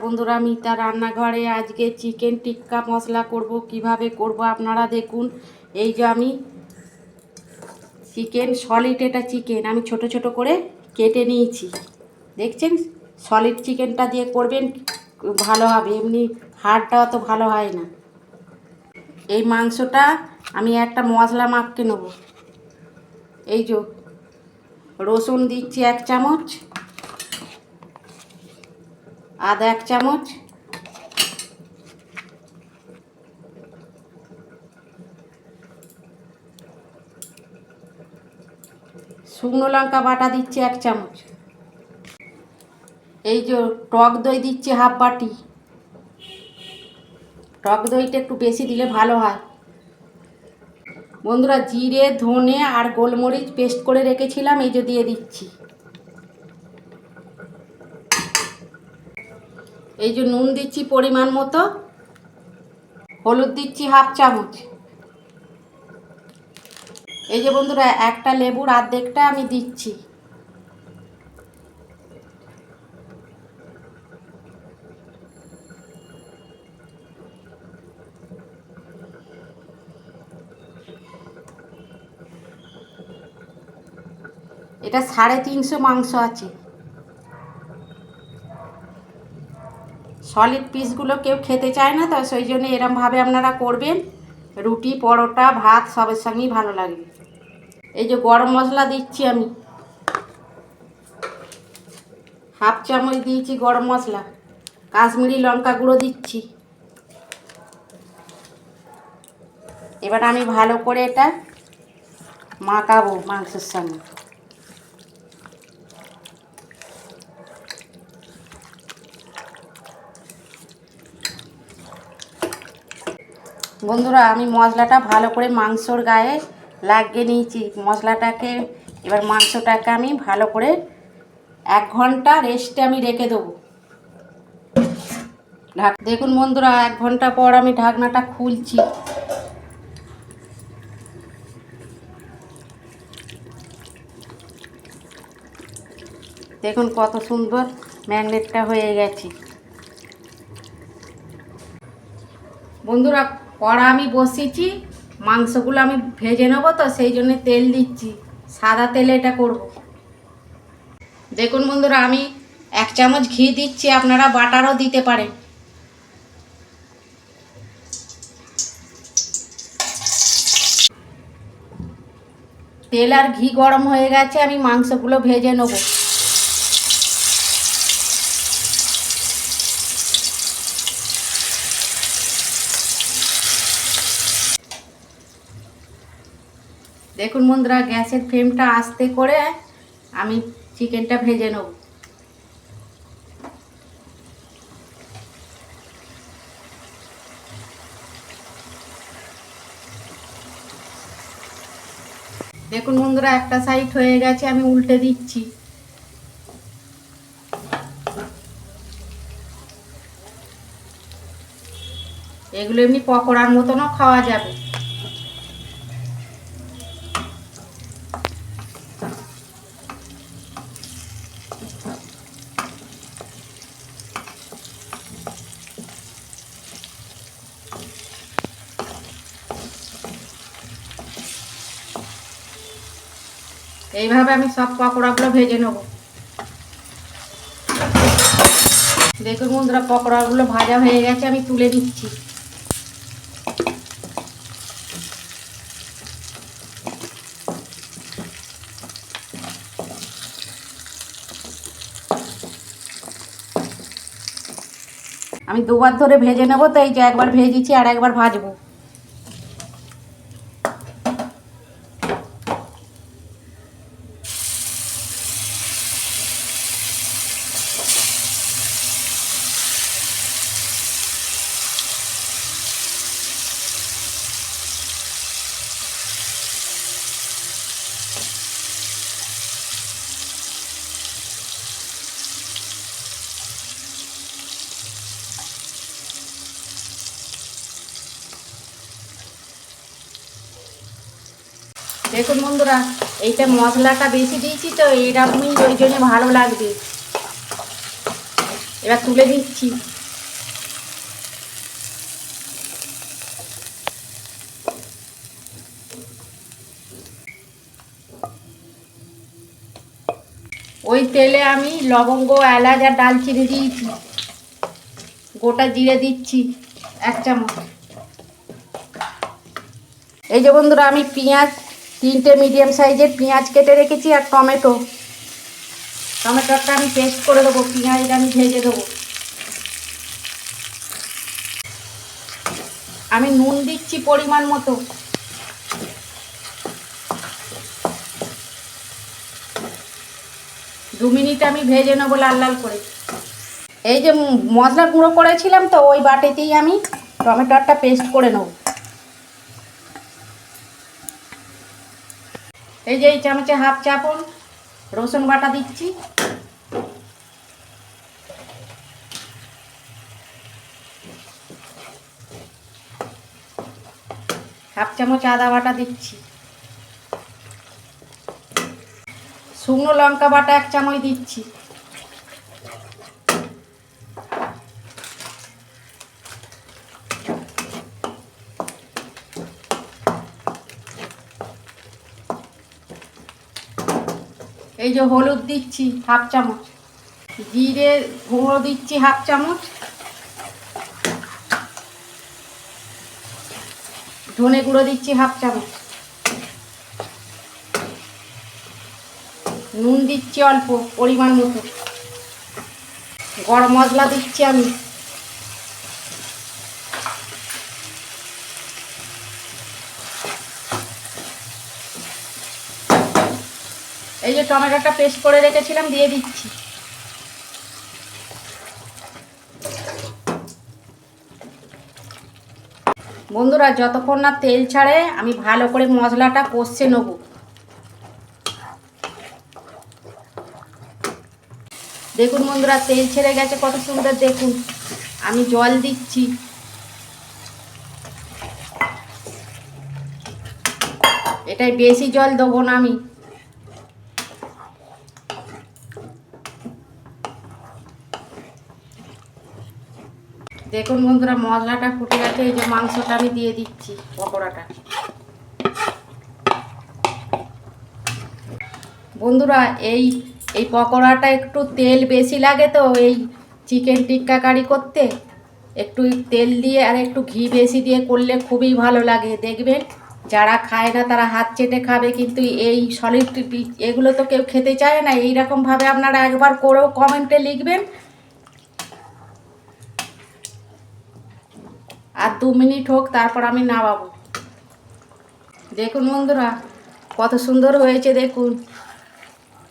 বন্ধুরা, আমি তার রান্নাঘরে আজকে চিকেন টিক্কা মশলা করব। কিভাবে করব আপনারা দেখুন। এই যে আমি চিকেন সলিড, এটা চিকেন আমি ছোট ছোট করে কেটে নিয়েছি। দেখছেন, সলিড চিকেনটা দিয়ে করবেন ভালো হবে, এমনি হাড়টা অত ভালো হয় না। এই মাংসটা আমি একটা মশলা মাখতে নেব। এই যে রসুন দিচ্ছি 1 চামচ, আদা 1 চামচ, শুকনো লঙ্কা বাটা দিচ্ছি 1 চামচ। এই যে টক দই দিচ্ছি হাফ বাটি। টক দইটা একটু বেশি দিলে ভালো হয়। বন্ধুরা, জিরে ধনে আর গোলমরিচ পেস্ট করে রেখেছিলাম, এই যে দিয়ে দিচ্ছি। এই যে নুন দিচ্ছি পরিমাণ মতো, হলুদ দিচ্ছি হাফ চামচ। এই যে বন্ধুরা, একটা লেবুর অর্ধেকটা আমি দিচ্ছি। এটা 350 মাংস আছে। সলিড পিসগুলো কেউ খেতে চায় না, তো সেই জন্য এরমভাবে আপনারা করবেন। রুটি পরোটা ভাত সবের সঙ্গেই ভালো লাগবে। এই যে গরম মশলা দিচ্ছি আমি হাফ চামচ দিয়েছি গরম মশলা। কাশ্মীরি লঙ্কা গুঁড়ো দিচ্ছি। এবার আমি ভালো করে এটা মাখাবো মাংসের সঙ্গে। বন্ধুরা, আমি মশলাটা ভালো করে মাংসর গায়ে লাগিয়ে নিয়েছি মশলাটাকে। এবার মাংসটাকে আমি ভালো করে 1 ঘন্টা রেস্টে আমি রেখে দেবো। দেখুন বন্ধুরা, 1 ঘন্টা পর আমি ঢাকনাটা খুলছি। দেখুন কত সুন্দর ম্যাগনেটটা হয়ে গেছে। বন্ধুরা, কড়া আমি বসিয়েছি, মাংসগুলো আমি ভেজে নেবো, তো সেই জন্য তেল দিচ্ছি। সাদা তেলে এটা করব। দেখুন বন্ধুরা, আমি 1 চামচ ঘি দিচ্ছি, আপনারা বাটারও দিতে পারেন। তেল আর ঘি গরম হয়ে গেছে, আমি মাংসগুলো ভেজে নেব। দেখুন বন্ধুরা, গ্যাসের ফ্লেমটা আস্তে করে আমি চিকেনটা ভেজে নেব। দেখুন বন্ধুরা, একটা সাইড হয়ে গেছে, আমি উল্টে দিচ্ছি। এগুলো এমনি পকোড়ার মতনও খাওয়া যাবে। এইভাবে আমি সব পকোড়াগুলো ভেজে নেব। দেখুন বন্ধুরা, পকোড়াগুলো ভাজা হয়ে গেছে, আমি তুলে দিচ্ছি। আমি দুবার ধরে ভেজে নেব, তো এই যে একবার ভেজেছি আর একবার ভাজবো। দেখুন বন্ধুরা, এইটা মশলাটা বেশি দিয়েছি, তো এরকমই ওই জন্য ভালো লাগবে। এবার তুলে দিচ্ছি। ওই তেলে আমি লবঙ্গ, এলাচ আর দালচিনি দিয়েছি, গোটা জিরে দিচ্ছি 1 চামচ। এই যে বন্ধুরা, আমি পেঁয়াজ 3টে মিডিয়াম সাইজের পেঁয়াজ কেটে রেখেছি, আর টমেটোটা আমি পেস্ট করে দেবো, পেঁয়াজটা আমি ভেজে দেবো। আমি নুন দিচ্ছি পরিমাণ মতো। দু মিনিট আমি ভেজে নেবো লাল লাল করে। এই যে মশলা গুঁড়ো করেছিলাম তো, ওই বাটিতেই আমি টমেটোটা পেস্ট করে নেব। এই যে এই চামচে 1/2 চামচ রসুন বাটা দিচ্ছি, 1/2 চামচ আদা বাটা দিচ্ছি, শুকনো লঙ্কা বাটা 1 চামচ দিচ্ছি, এই যে হলুদ দিচ্ছি 1/2 চামচ, জিরে গুঁড়ো দিচ্ছি 1/2 চামচ, ধনে গুঁড়ো দিচ্ছি 1/2 চামচ, নুন দিচ্ছি অল্প পরিমাণ মতো, গরম মশলা দিচ্ছি আমি, এই যে টমেটোটা পেস্ট করে রেখেছিলাম দিয়ে দিচ্ছি। বন্ধুরা, যতক্ষণ না তেল ছাড়ে আমি ভালো করে মশলাটা কষে নেব। দেখুন বন্ধুরা, তেল ছেড়ে গেছে কত সুন্দর, দেখুন। আমি জল দিচ্ছি, এটাই বেশি জল দেবো না আমি। দেখুন বন্ধুরা, মশলাটা ফুটে গেছে। এই যে মাংসটা আমি দিয়ে দিচ্ছি, পকোড়াটা। বন্ধুরা, এই পকোড়াটা একটু তেল বেশি লাগে তো, এই চিকেন টিক্কা কারি করতে একটু তেল দিয়ে আর একটু ঘি বেশি দিয়ে করলে খুবই ভালো লাগে। দেখবেন যারা খায় না তারা হাত চেটে খাবে, কিন্তু এই সলিড এগুলো তো কেউ খেতে চায় না। এইরকমভাবে আপনারা একবার করেও কমেন্টে লিখবেন। আর 2 মিনিট হোক, তারপর আমি নামাবো। দেখুন বন্ধুরা, কত সুন্দর হয়েছে, দেখুন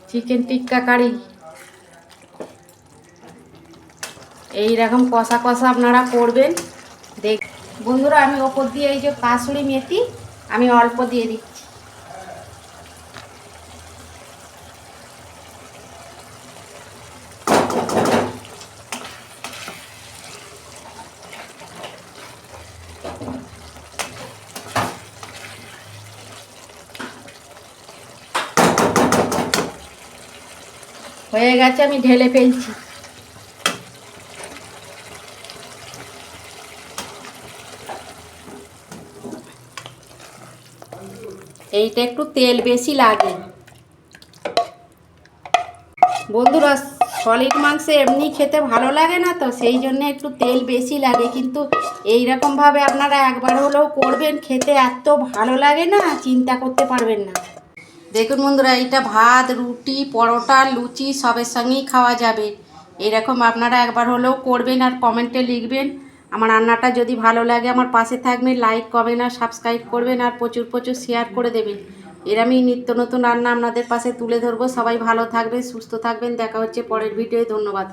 চিকেন টিক্কা কারি। এইরকম কষা কষা আপনারা করবেন। দেখ বন্ধুরা, আমি ওপর দিয়ে এই যে কাসুরি মেথি আমি অল্প দিয়ে দিচ্ছি। হয়ে গেছে, আমি ঢেলে ফেলছি। এইটা একটু তেল বেশি লাগে বন্ধুরা। সলিড মাংস এমনি খেতে ভালো লাগে না তো, সেই জন্য একটু তেল বেশি লাগে। কিন্তু এইরকমভাবে আপনারা একবার হলেও করবেন, খেতে এত ভালো লাগে না, চিন্তা করতে পারবেন না। দেখুন বন্ধুরা, এইটা ভাত, রুটি, পরোটা, লুচি সবের সঙ্গেই খাওয়া যাবে। এরকম আপনারা একবার হলেও করবেন আর কমেন্টে লিখবেন। আমার রান্নাটা যদি ভালো লাগে আমার পাশে থাকবেন, লাইক, কমেন্ট আর সাবস্ক্রাইব করবেন, আর প্রচুর প্রচুর শেয়ার করে দেবেন। এরমই নিত্য নতুন রান্না আপনাদের পাশে তুলে ধরবো। সবাই ভালো থাকবেন, সুস্থ থাকবেন। দেখা হচ্ছে পরের ভিডিওয়। ধন্যবাদ।